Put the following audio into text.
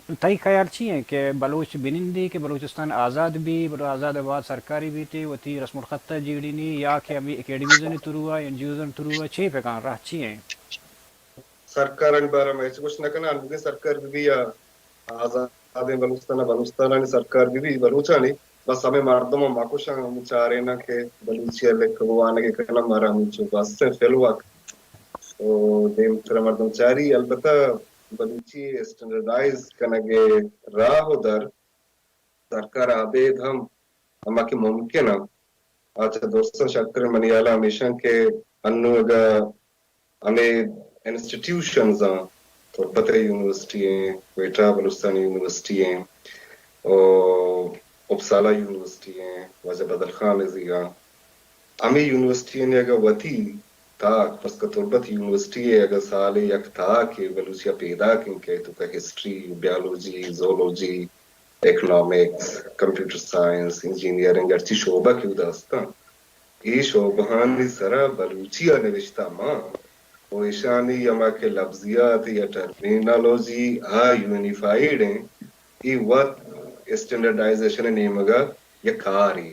تئی خیال چی ہیں کہ بلوچ بنندی کہ بلوچستان آزاد بھی آزاد آباد سرکاری بھی تھی وہ تھی رسم الخطہ جیڑی نہیں یا کہ ابھی اکیڈمیزن تروا این جی اوزن تروا چھ پہ کہاں راہ چی ہیں സർക്കാർ بارہ میں کچھ نہ کرنا ان سرکار بھی آزاد بلوچستان سرکار بھی بلوچانی بس ہمیں مردم ماکوشا چاہ رہے نا کہ بلوچی لکھوانے کے کنا مارا مجھے بس سے فیلوا تو دیم تر مردم چاری البتہ بلوچی اسٹینڈرڈائز کنگے راہ در سرکار آبید ہم کی ممکن ہے آج دوستوں شکر منیالا ہمیشہ کے انو اگا ہمیں انسٹیٹیوشنز ہیں تربت یونیورسٹی ہیں کوئٹہ بلوچستان یونیورسٹی ہیں اور اپسالہ یونیورسٹی ہیں وجہ بدر خان ازیگا ہمیں یونیورسٹی نے اگر وطی تھا پس کا تربت یونیورسٹی ہے اگر سال یک تھا کہ بلوچیا پیدا کیونکہ تو کا history biology zoology economics computer science engineering ارچی شعبہ کیوں داستا یہ شعبہانی سرا بلوچیا نوشتہ ماں وہ ایشانی یما کے لفظیات یا ٹرمینالوجی یونیفائیڈ ہیں یہ وقت اسٹینڈرڈائزیشن نیمگا یا کاری